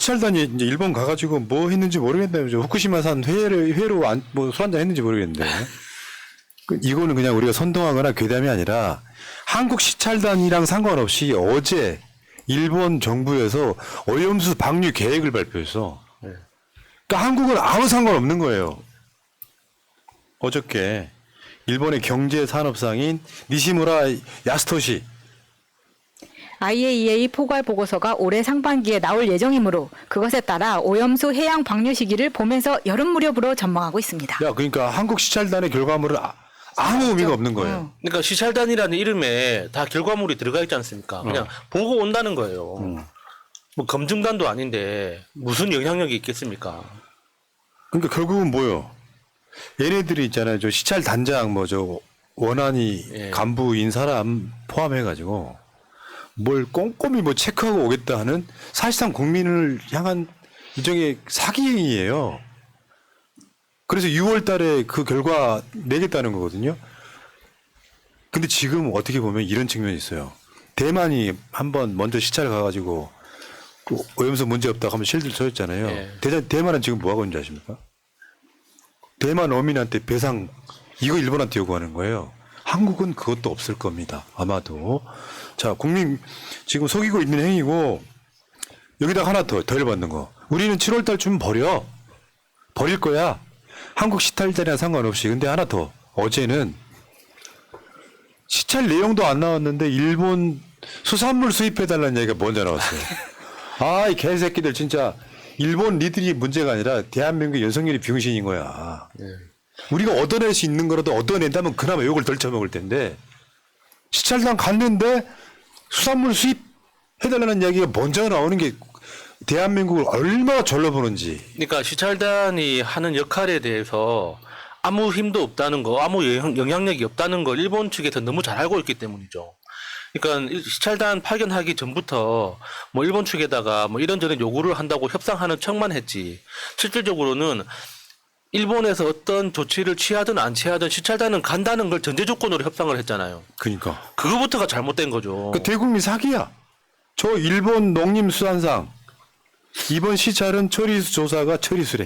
시찰단이 이제 일본 가가지고 뭐 했는지 모르겠는데 후쿠시마산 회로 뭐 술 한잔 했는지 모르겠는데 이거는 그냥 우리가 선동하거나 괴담이 아니라 한국 시찰단이랑 상관없이 어제 일본 정부에서 오염수 방류 계획을 발표했어. 그러니까 한국은 아무 상관없는 거예요. 어저께 일본의 경제산업상인 니시무라 야스토시 IAEA 포괄 보고서가 올해 상반기에 나올 예정이므로 그것에 따라 오염수 해양 방류 시기를 봄에서 여름 무렵으로 전망하고 있습니다. 야 그러니까 한국 시찰단의 결과물은 아무 의미가 없는 거예요. 그러니까 시찰단이라는 이름에 다 결과물이 들어가 있지 않습니까? 그냥 보고 온다는 거예요. 뭐 검증단도 아닌데 무슨 영향력이 있겠습니까? 그러니까 결국은 뭐요? 얘네들이 있잖아요. 저 시찰단장 뭐 저 원안이 예. 간부인 사람 포함해가지고 뭘 꼼꼼히 뭐 체크하고 오겠다 하는 사실상 국민을 향한 일종의 사기행위예요. 그래서 6월 달에 그 결과 내겠다는 거거든요. 근데 지금 어떻게 보면 이런 측면이 있어요. 대만이 한번 먼저 시찰 가가지고 그 오염수 문제 없다고 하면 실드 쳐줬잖아요. 예. 대만은 지금 뭐 하고 있는지 아십니까? 대만 어민한테 배상 이거 일본한테 요구하는 거예요. 한국은 그것도 없을 겁니다. 아마도. 자, 국민 지금 속이고 있는 행위고 여기다가 하나 더 열받는 거. 우리는 7월 달쯤 버릴 거야. 한국 시찰단이랑 상관없이. 근데 하나 더. 어제는 시찰 내용도 안 나왔는데 일본 수산물 수입해달라는 얘기가 먼저 나왔어요. 아, 이 개새끼들 진짜 일본 니들이 문제가 아니라 대한민국 윤석열이 병신인 거야. 우리가 얻어낼 수 있는 거라도 얻어낸다면 그나마 욕을 덜 처먹을 텐데 시찰단 갔는데 수산물 수입해달라는 이야기가 먼저 나오는 게 대한민국을 얼마나 절러보는지. 그러니까 시찰단이 하는 역할에 대해서 아무 힘도 없다는 거, 아무 영향력이 없다는 걸 일본 측에서 너무 잘 알고 있기 때문이죠. 그러니까 시찰단 파견하기 전부터 뭐 일본 측에다가 뭐 이런저런 요구를 한다고 협상하는 척만 했지. 실질적으로는 일본에서 어떤 조치를 취하든 안 취하든 시찰단은 간다는 걸 전제 조건으로 협상을 했잖아요. 그러니까. 그거부터가 잘못된 거죠. 그 대국민 사기야. 저 일본 농림수산상 이번 시찰은 처리수 조사가 처리수래.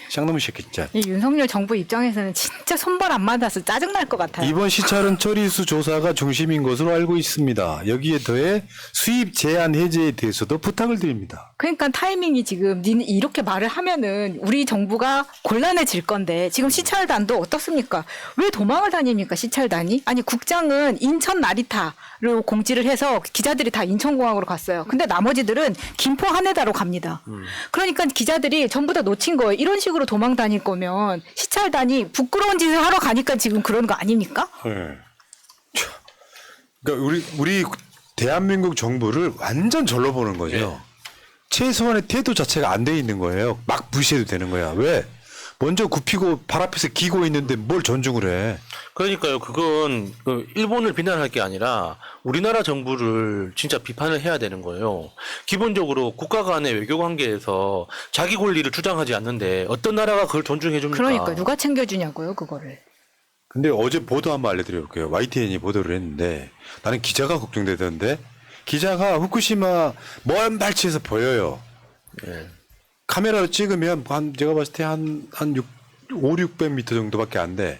쌍놈의 새끼 진짜. 이 윤석열 정부 입장에서는 진짜 손발 안 맞아서 짜증날 것 같아요. 이번 시찰은 처리수 조사가 중심인 것으로 알고 있습니다. 여기에 더해 수입 제한 해제에 대해서도 부탁을 드립니다. 그러니까 타이밍이 지금 이렇게 말을 하면은 우리 정부가 곤란해질 건데 지금 시찰단도 어떻습니까? 왜 도망을 다닙니까 시찰단이? 아니 국장은 인천 나리타로 공지를 해서 기자들이 다 인천공항으로 갔어요. 근데 나머지들은 김포 하네다로 갑니다. 그러니까 기자들이 전부 다 놓친 거예요. 이런 식으로 도망 다닐 거면 시찰단이 부끄러운 짓을 하러 가니까 지금 그런 거 아닙니까? 네. 그러니까 우리 대한민국 정부를 완전 절로 보는 거죠. 네. 최소한의 태도 자체가 안 돼 있는 거예요. 막 무시해도 되는 거야. 왜? 먼저 굽히고 발 앞에서 기고 있는데 뭘 존중을 해. 그러니까요. 그건 일본을 비난할 게 아니라 우리나라 정부를 진짜 비판을 해야 되는 거예요. 기본적으로 국가 간의 외교 관계에서 자기 권리를 주장하지 않는데 어떤 나라가 그걸 존중해 줍니까? 그러니까 누가 챙겨주냐고요 그거를. 근데 어제 보도 한번 알려드려볼게요. YTN이 보도를 했는데 나는 기자가 걱정되던데 기자가 후쿠시마 먼 발치에서 보여요. 예. 카메라로 찍으면 제가 봤을 때 한 5, 600m 정도밖에 안 돼.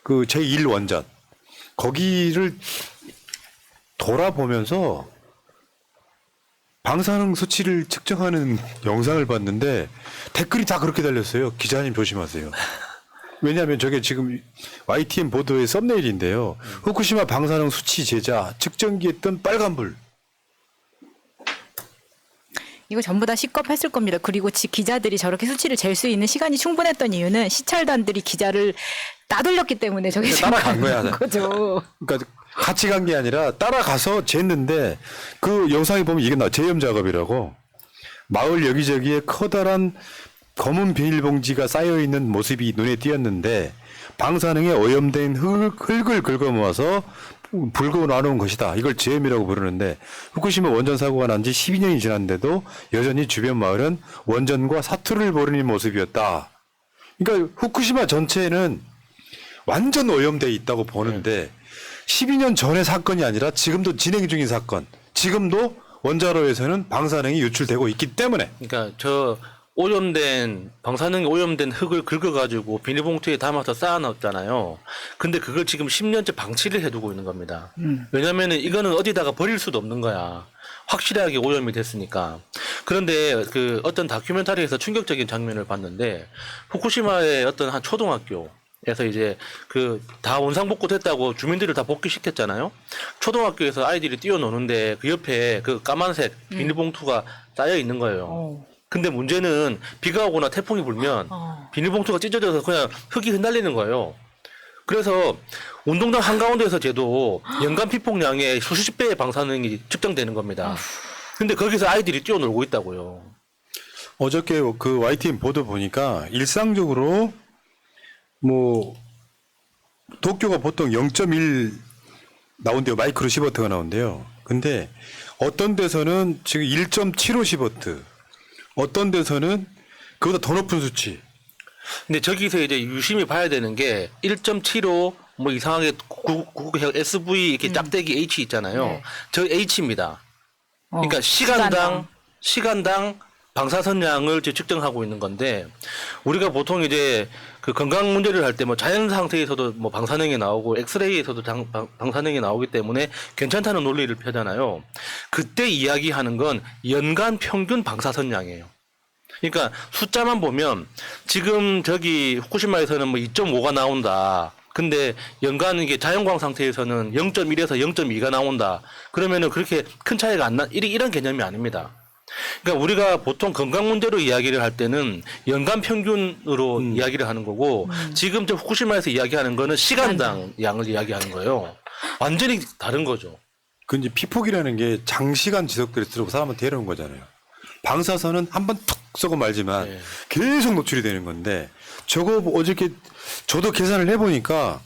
그 제1 원전. 거기를 돌아보면서 방사능 수치를 측정하는 영상을 봤는데 댓글이 다 그렇게 달렸어요. 기자님 조심하세요. 왜냐하면 저게 지금 YTN 보도의 썸네일인데요. 후쿠시마 방사능 수치 제자 측정기에 뜬 빨간불. 이거 전부 다 시겁했을 겁니다. 그리고 기자들이 저렇게 수치를 잴 수 있는 시간이 충분했던 이유는 시찰단들이 기자를 따돌렸기 때문에 저게 따라간 거야. 거죠. 그러니까 같이 간 게 아니라 따라가서 쟀는데 그 영상에 보면 이게 재염 작업이라고 마을 여기저기에 커다란 검은 비닐봉지가 쌓여 있는 모습이 눈에 띄었는데 방사능에 오염된 흙을 긁어 모아서 불고 나누는 것이다. 이걸 재염이라고 부르는데 후쿠시마 원전 사고가 난 지 12년이 지났는데도 여전히 주변 마을은 원전과 사투를 벌이는 모습이었다. 그러니까 후쿠시마 전체는 완전 오염돼 있다고 보는데 12년 전의 사건이 아니라 지금도 진행 중인 사건, 지금도 원자로에서는 방사능이 유출되고 있기 때문에. 그러니까 저 오염된 방사능이 오염된 흙을 긁어가지고 비닐봉투에 담아서 쌓아놨잖아요. 근데 그걸 지금 10년째 방치를 해두고 있는 겁니다. 왜냐면은 이거는 어디다가 버릴 수도 없는 거야. 확실하게 오염이 됐으니까. 그런데 그 어떤 다큐멘터리에서 충격적인 장면을 봤는데 후쿠시마의 어떤 한 초등학교에서 이제 그 다 원상복구 됐다고 주민들을 다 복귀시켰잖아요. 초등학교에서 아이들이 뛰어노는데 그 옆에 그 까만색 비닐봉투가 쌓여 있는 거예요. 근데 문제는 비가 오거나 태풍이 불면 비닐봉투가 찢어져서 그냥 흙이 흩날리는 거예요. 그래서 운동장 한가운데에서 재도 연간 피폭량의 수십 배의 방사능이 측정되는 겁니다. 근데 거기서 아이들이 뛰어놀고 있다고요. 어저께 그 YTN 보도 보니까 일상적으로 뭐 도쿄가 보통 0.1 나온대요. 마이크로 시버트가 나온대요. 근데 어떤 데서는 지금 1.75 시버트, 어떤 데서는 그보다 더 높은 수치. 근데 저기서 이제 유심히 봐야 되는 게 1.75 뭐 이상하게 구국형 SV 이렇게 짝대기 H 있잖아요. 네. 저 H입니다. 그러니까 시간당 방사선량을 측정하고 있는 건데 우리가 보통 이제 그 건강 문제를 할 때 뭐 자연 상태에서도 뭐 방사능이 나오고 엑스레이에서도 방사능이 나오기 때문에 괜찮다는 논리를 펴잖아요. 그때 이야기하는 건 연간 평균 방사선량이에요. 그러니까 숫자만 보면 지금 저기 후쿠시마에서는 뭐 2.5가 나온다. 근데 연간 이게 자연광 상태에서는 0.1에서 0.2가 나온다. 그러면은 그렇게 큰 차이가 안 나, 이런 개념이 아닙니다. 그러니까 우리가 보통 건강 문제로 이야기를 할 때는 연간 평균으로 이야기를 하는 거고 지금 저 후쿠시마에서 이야기하는 거는 시간당 양을 이야기하는 거예요. 완전히 다른 거죠. 그 이제 피폭이라는 게 장시간 지속될수록 사람을 데려온 거잖아요. 방사선은 한번 툭 쏘고 말지만 네. 계속 노출이 되는 건데 저거 어저께 저도 계산을 해보니까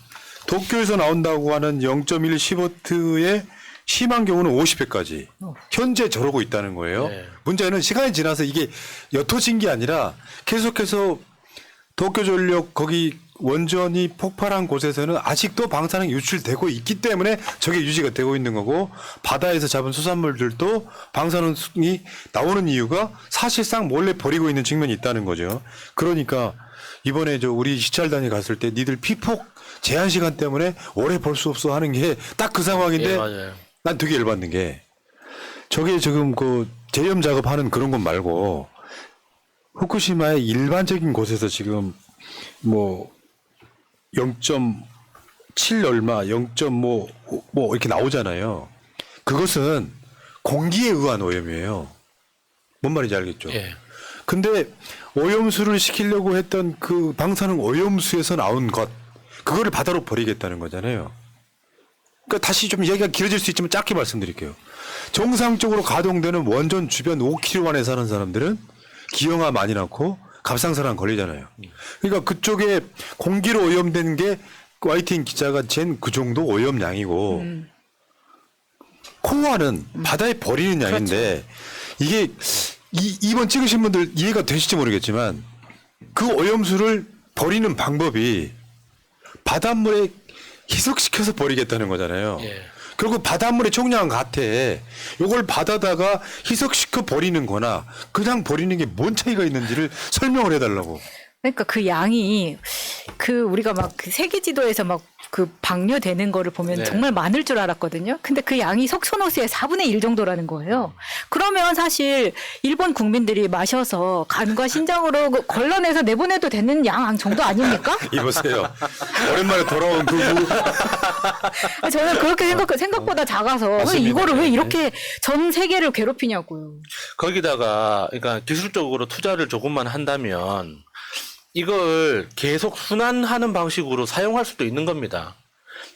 도쿄에서 나온다고 하는 0.1 시버트의 심한 경우는 50회까지 현재 저러고 있다는 거예요. 네. 문제는 시간이 지나서 이게 옅어진 게 아니라 계속해서 도쿄전력 거기 원전이 폭발한 곳에서는 아직도 방사능이 유출되고 있기 때문에 저게 유지가 되고 있는 거고 바다에서 잡은 수산물들도 방사능이 나오는 이유가 사실상 몰래 버리고 있는 측면이 있다는 거죠. 그러니까 이번에 저 우리 시찰단이 갔을 때 니들 피폭 제한 시간 때문에 오래 볼 수 없어 하는 게 딱 그 상황인데 예, 맞아요. 난 되게 열받는 게 저게 지금 그 재염 작업하는 그런 것 말고 후쿠시마의 일반적인 곳에서 지금 뭐 0.7 얼마, 0.5 뭐 이렇게 나오잖아요. 그것은 공기에 의한 오염이에요. 뭔 말인지 알겠죠? 예. 근데 오염수를 시키려고 했던 그 방사능 오염수에서 나온 것, 그거를 바다로 버리겠다는 거잖아요. 그러니까 다시 좀 얘기가 길어질 수 있지만 짧게 말씀드릴게요. 정상적으로 가동되는 원전 주변 5km 안에 사는 사람들은 기형아 많이 낳고 갑상선암 걸리잖아요. 그러니까 그쪽에 공기로 오염된 게 YTN 기자가 잰 그 정도 오염량이고 코와는 바다에 버리는 양인데 이게 이번 찍으신 분들 이해가 되실지 모르겠지만 그 오염수를 버리는 방법이 바닷물에 희석시켜서 버리겠다는 거잖아요. 예. 결국 바닷물의 총량은 같아. 이걸 받아다가 희석시켜 버리는 거나 그냥 버리는 게 뭔 차이가 있는지를 설명을 해달라고. 그러니까 그 양이 그 우리가 막 그 세계 지도에서 막 그 방류되는 거를 보면 네. 정말 많을 줄 알았거든요. 근데 그 양이 석촌호수의 4분의 1 정도라는 거예요. 그러면 사실 일본 국민들이 마셔서 간과 신장으로 걸러내서 내보내도 되는 양 정도 아닙니까? 이보세요. 오랜만에 돌아온 그 저는 그렇게 생각보다 작아서 맞습니다. 이거를 왜 이렇게 전 세계를 괴롭히냐고요. 거기다가 그러니까 기술적으로 투자를 조금만 한다면 이걸 계속 순환하는 방식으로 사용할 수도 있는 겁니다.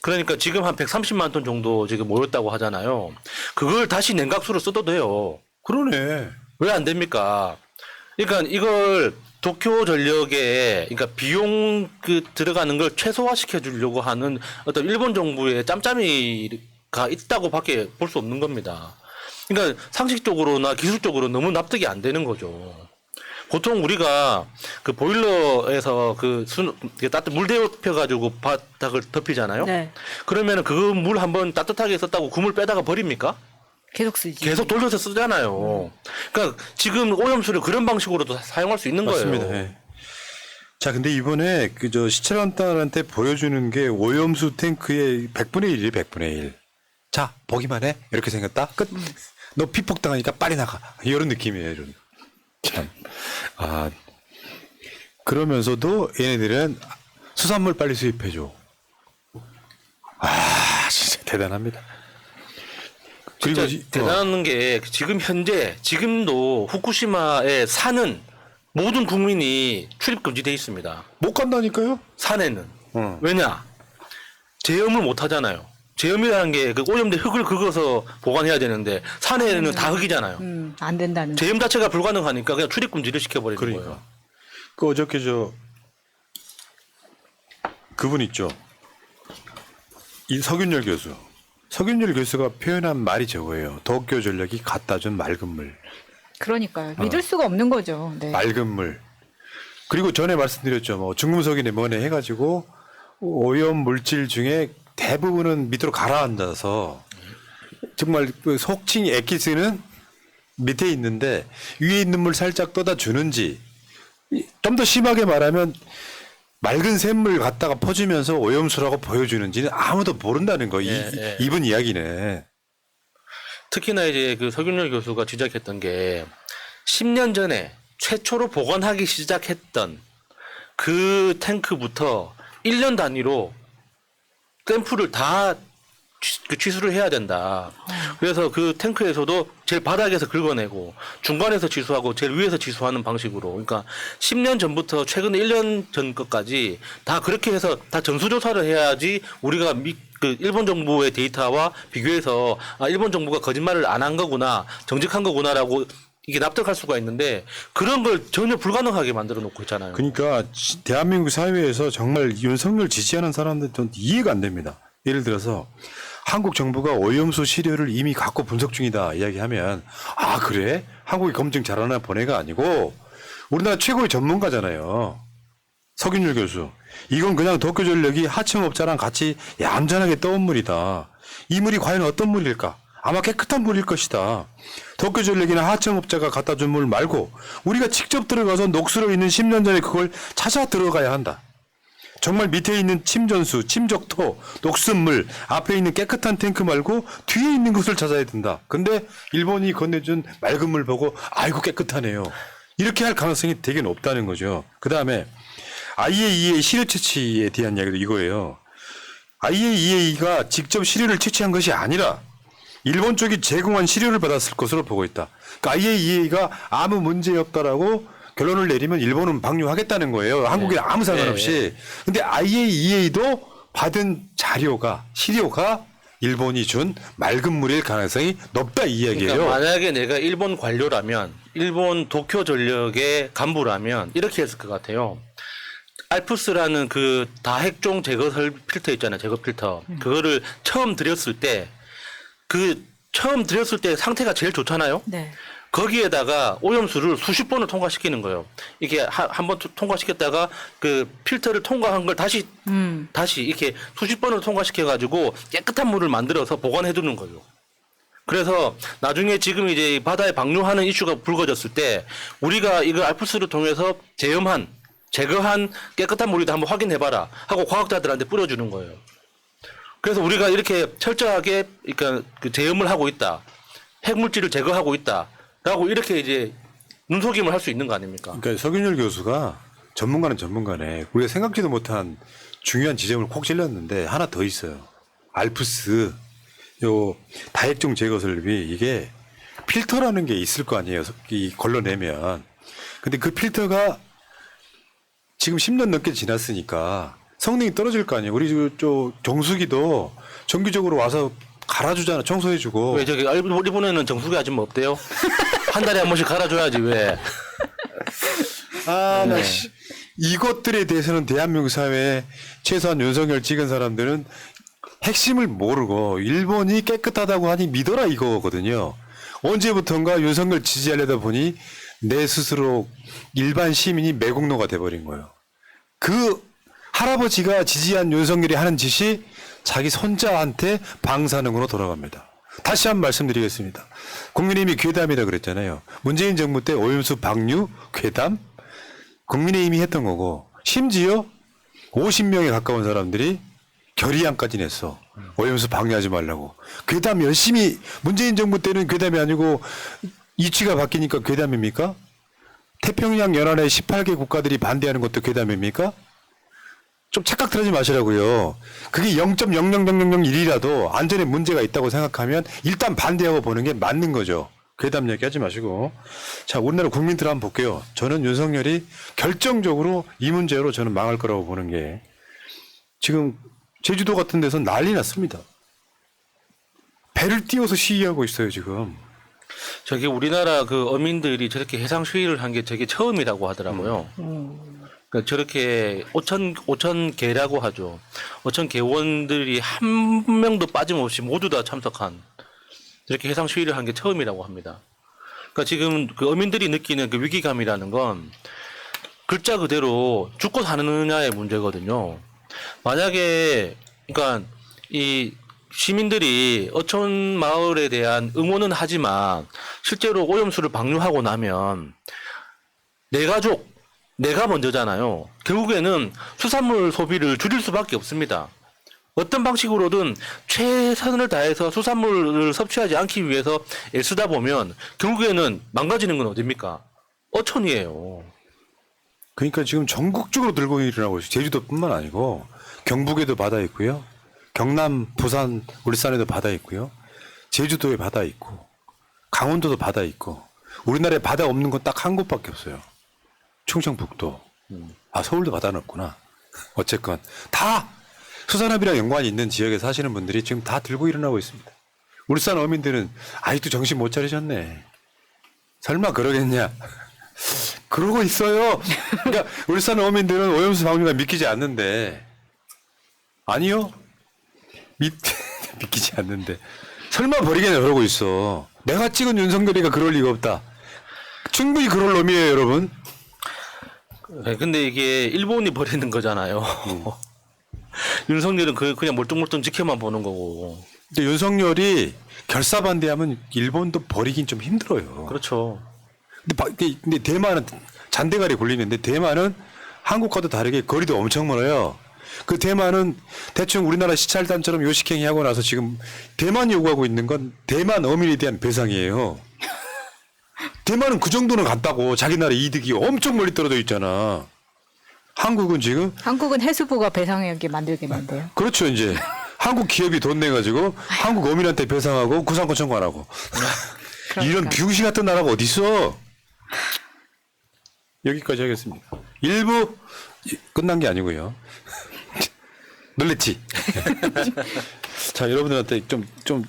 그러니까 지금 한 130만 톤 정도 지금 모였다고 하잖아요. 그걸 다시 냉각수로 써도 돼요. 그러네. 왜 안 됩니까? 그러니까 이걸 도쿄 전력에 그러니까 비용 그 들어가는 걸 최소화시켜 주려고 하는 어떤 일본 정부의 짬짬이가 있다고밖에 볼 수 없는 겁니다. 그러니까 상식적으로나 기술적으로 너무 납득이 안 되는 거죠. 보통 우리가 그 보일러에서 물 데워펴가지고 바닥을 덮이잖아요. 네. 그러면은 그 물 한번 따뜻하게 썼다고 그 물 빼다가 버립니까? 계속 쓰지. 계속 돌려서 쓰잖아요. 그러니까 지금 오염수를 그런 방식으로도 사용할 수 있는 맞습니다. 거예요. 예. 자, 근데 이번에 그저 시찰단한테 보여주는 게 오염수 탱크의 100분의 1이에요, 100분의 1. 자, 보기만 해. 이렇게 생겼다. 끝. 너 피폭 당하니까 빨리 나가. 이런 느낌이에요, 좀. 참. 아, 그러면서도 얘네들은 수산물 빨리 수입해줘. 아, 진짜 대단합니다. 진짜 그리고 대단한 게 지금 현재 지금도 후쿠시마에 사는 모든 국민이 출입 금지돼 있습니다. 못 간다니까요? 산에는. 왜냐? 제염을 못 하잖아요. 제염이라는 게 그 오염된 흙을 긁어서 보관해야 되는데 산에는 다 흙이잖아요. 안 된다는. 제염 자체가 불가능하니까 그냥 출입 금지를 시켜버리는 그러니까. 거예요. 그 어저께 그분 있죠. 이 서균열 교수. 서균열 교수가 표현한 말이 저거예요. 도쿄 전력이 갖다 준 맑은 물. 그러니까요. 믿을 수가 없는 거죠. 네. 맑은 물. 그리고 전에 말씀드렸죠. 뭐 중금속이네 뭐네 해가지고 오염 물질 중에 대부분은 밑으로 가라앉아서 정말 그 속칭 액기스는 밑에 있는데 위에 있는 물 살짝 떠다 주는지 좀 더 심하게 말하면 맑은 샘물 갖다가 퍼주면서 오염수라고 보여주는지는 아무도 모른다는 거. 이분 이야기는. 특히나 이제 그 서균열 교수가 지적했던 게 10년 전에 최초로 보관하기 시작했던 그 탱크부터 1년 단위로 샘플을 다 취수를 해야 된다. 그래서 그 탱크에서도 제일 바닥에서 긁어내고 중간에서 취수하고 제일 위에서 취수하는 방식으로. 그러니까 10년 전부터 최근 1년 전 것까지 다 그렇게 해서 다 전수조사를 해야지 우리가 그 일본 정부의 데이터와 비교해서 아, 일본 정부가 거짓말을 안 한 거구나, 정직한 거구나라고 이게 납득할 수가 있는데 그런 걸 전혀 불가능하게 만들어 놓고 있잖아요. 그러니까 대한민국 사회에서 정말 윤석열 지지하는 사람들 전 이해가 안 됩니다. 예를 들어서 한국 정부가 오염수 시료를 이미 갖고 분석 중이다 이야기하면 아 그래? 한국이 검증 잘하나 보내가 아니고 우리나라 최고의 전문가잖아요. 서균열 교수. 이건 그냥 도쿄전력이 하청업자랑 같이 얌전하게 떠온 물이다. 이 물이 과연 어떤 물일까? 아마 깨끗한 물일 것이다. 도쿄전력이나 하청업자가 갖다 준 물 말고 우리가 직접 들어가서 녹슬어 있는 10년 전에 그걸 찾아 들어가야 한다. 정말 밑에 있는 침전수, 침적토, 녹슨물, 앞에 있는 깨끗한 탱크 말고 뒤에 있는 것을 찾아야 된다. 근데 일본이 건네준 맑은 물 보고 아이고 깨끗하네요. 이렇게 할 가능성이 되게 높다는 거죠. 그 다음에 IAEA 시료 채취에 대한 이야기도 이거예요. IAEA가 직접 시료를 채취한 것이 아니라 일본 쪽이 제공한 시료를 받았을 것으로 보고 있다. 그러니까 IAEA가 아무 문제 없다라고 결론을 내리면 일본은 방류하겠다는 거예요. 한국이랑 아무 상관없이. 근데 IAEA도 받은 자료가, 시료가 일본이 준 맑은 물일 가능성이 높다 이 이야기예요. 그러니까 만약에 내가 일본 관료라면, 일본 도쿄 전력의 간부라면 이렇게 했을 것 같아요. 알프스라는 그 다핵종 제거 필터 있잖아요. 제거 필터. 그거를 처음 들였을 때 상태가 제일 좋잖아요. 네. 거기에다가 오염수를 수십 번을 통과시키는 거예요. 이게 한 번 통과시켰다가 그 필터를 통과한 걸 다시 이렇게 수십 번을 통과시켜가지고 깨끗한 물을 만들어서 보관해 두는 거예요. 그래서 나중에 지금 이제 바다에 방류하는 이슈가 불거졌을 때 우리가 이거 알프스를 통해서 제거한 깨끗한 물이다 한번 확인해봐라 하고 과학자들한테 뿌려주는 거예요. 그래서 우리가 이렇게 철저하게 그러니까 그 제염을 하고 있다, 핵물질을 제거하고 있다라고 이렇게 이제 눈속임을 할 수 있는 거 아닙니까? 그러니까 서균열 교수가 전문가는 전문가네. 우리가 생각지도 못한 중요한 지점을 콕 찔렀는데 하나 더 있어요. 알프스 요 다핵종 제거 설비 이게 필터라는 게 있을 거 아니에요. 이 걸러내면. 근데 그 필터가 지금 10년 넘게 지났으니까 성능이 떨어질 거 아니에요. 우리 저 정수기도 정기적으로 와서 갈아주잖아. 청소해주고. 왜 저기 일본에는 정수기 아줌마 없대요? 한 달에 한 번씩 갈아줘야지 왜? 나 이것들에 대해서는 대한민국 사회에 최소한 윤석열 찍은 사람들은 핵심을 모르고 일본이 깨끗하다고 하니 믿어라 이거거든요. 언제부턴가 윤석열 지지하려다 보니 내 스스로 일반 시민이 매국노가 돼버린 거예요. 그 할아버지가 지지한 윤석열이 하는 짓이 자기 손자한테 방사능으로 돌아갑니다. 다시 한번 말씀드리겠습니다. 국민의힘이 괴담이라 그랬잖아요. 문재인 정부 때 오염수 방류 괴담 국민의힘이 했던 거고 심지어 50명에 가까운 사람들이 결의안까지 냈어. 오염수 방류하지 말라고. 괴담 열심히 문재인 정부 때는 괴담이 아니고 이치가 바뀌니까 괴담입니까? 태평양 연안의 18개 국가들이 반대하는 것도 괴담입니까? 좀 착각들하지 마시라고요. 그게 0.00001이라도 안전에 문제가 있다고 생각하면 일단 반대하고 보는 게 맞는 거죠. 괴담 얘기하지 마시고. 자, 우리나라 국민들 한번 볼게요. 저는 윤석열이 결정적으로 이 문제로 저는 망할 거라고 보는 게 지금 제주도 같은 데서 난리 났습니다. 배를 띄워서 시위하고 있어요, 지금. 저기 우리나라 그 어민들이 저렇게 해상 시위를 한 게 저게 처음이라고 하더라고요. 그러니까 저렇게 5천 개라고 하죠. 5천 개원들이 한 명도 빠짐없이 모두 다 참석한 저렇게 해상 시위를 한 게 처음이라고 합니다. 그러니까 지금 그 어민들이 느끼는 그 위기감이라는 건 글자 그대로 죽고 사느냐의 문제거든요. 만약에 그러니까 이 시민들이 어촌 마을에 대한 응원은 하지만 실제로 오염수를 방류하고 나면 내 가족, 내가 먼저잖아요. 결국에는 수산물 소비를 줄일 수밖에 없습니다. 어떤 방식으로든 최선을 다해서 수산물을 섭취하지 않기 위해서 애쓰다 보면 결국에는 망가지는 건 어딥니까? 어촌이에요. 그러니까 지금 전국적으로 들고 일어나고 있어요. 제주도뿐만 아니고 경북에도 바다 있고요. 경남, 부산, 울산에도 바다 있고요. 제주도에 바다 있고 강원도도 바다 있고 우리나라에 바다 없는 건 딱 한 곳밖에 없어요. 충청북도. 아, 서울도 바다는 없구나. 어쨌건 다 수산업이랑 연관이 있는 지역에 사시는 분들이 지금 다 들고 일어나고 있습니다. 울산 어민들은 아직도 정신 못 차리셨네. 설마 그러겠냐. 그러고 있어요. 그러니까 울산 어민들은 오염수 방류가 믿기지 않는데 아니요. 믿기지 않는데 설마 버리겠냐 그러고 있어. 내가 찍은 윤석열이가 그럴 리가 없다. 충분히 그럴 놈이에요, 여러분. 네, 근데 이게 일본이 버리는 거잖아요. 윤석열은 그냥 멀뚱멀뚱 지켜만 보는 거고. 근데 윤석열이 결사반대하면 일본도 버리긴 좀 힘들어요. 그렇죠. 근데 대만은 잔대가리 굴리는데 대만은 한국과도 다르게 거리도 엄청 멀어요. 그 대만은 대충 우리나라 시찰단처럼 요식행위 하고 나서 지금 대만 요구하고 있는 건 대만 어민에 대한 배상이에요. 대만은 그 정도는 갔다고 자기 나라 이득이 엄청 멀리 떨어져 있잖아. 한국은 지금 한국은 해수부가 배상하게 만들겠는데요. 그렇죠. 이제 한국 기업이 돈 내가지고 한국 어민한테 배상하고 구상권 청구하라고. 이런 비용시 같은 나라가 어디 있어? 여기까지 하겠습니다. 1부 끝난 게 아니고요. 놀랬지? 자, 여러분들한테 좀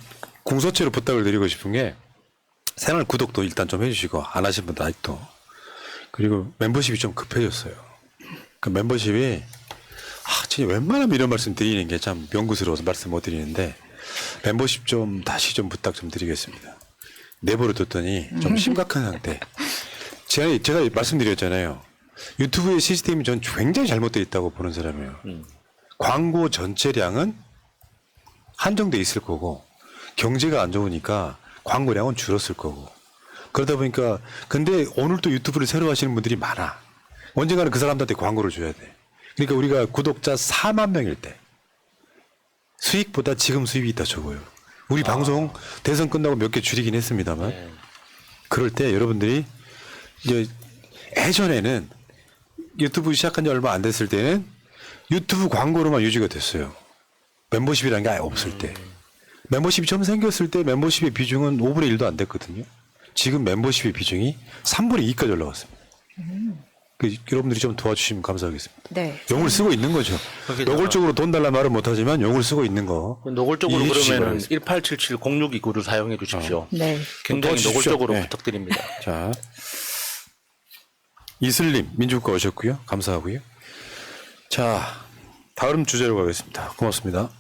공소체로 부탁을 드리고 싶은 게 채널 구독도 일단 좀 해주시고 안 하신 분들 아직도 그리고 멤버십이 좀 급해졌어요. 그 멤버십이 진짜 웬만하면 이런 말씀 드리는 게 참 명구스러워서 말씀 못 드리는데 멤버십 좀 다시 좀 부탁 좀 드리겠습니다. 내버려 뒀더니 좀 심각한 상태. 제가 말씀드렸잖아요. 유튜브의 시스템이 전 굉장히 잘못되어 있다고 보는 사람이에요. 광고 전체량은 한정돼 있을 거고 경제가 안 좋으니까 광고량은 줄었을 거고 그러다 보니까 근데 오늘 또 유튜브를 새로 하시는 분들이 많아. 언젠가는 그 사람들한테 광고를 줘야 돼. 그러니까 우리가 구독자 4만 명일 때 수익보다 지금 수입이 더 적어요. 우리 방송 대선 끝나고 몇 개 줄이긴 했습니다만 그럴 때 여러분들이 이제 예전에는 유튜브 시작한 지 얼마 안 됐을 때는 유튜브 광고로만 유지가 됐어요. 멤버십이라는 게 아예 없을 때. 멤버십이 처음 생겼을 때 멤버십의 비중은 5분의 1도 안 됐거든요. 지금 멤버십의 비중이 3분의 2까지 올라왔습니다. 여러분들이 좀 도와주시면 감사하겠습니다. 네. 용을 쓰고 있는 거죠. 노골적으로 돈 달라 말은 못하지만 용을 쓰고 있는 거. 노골적으로 이해해 주시기 그러면은 바라겠습니다. 1877-0629를 사용해 주십시오. 네. 굉장히 도와주십시오. 노골적으로 네. 부탁드립니다. 자, 이슬님 민주국가 오셨고요. 감사하고요. 자, 다음 주제로 가겠습니다. 고맙습니다.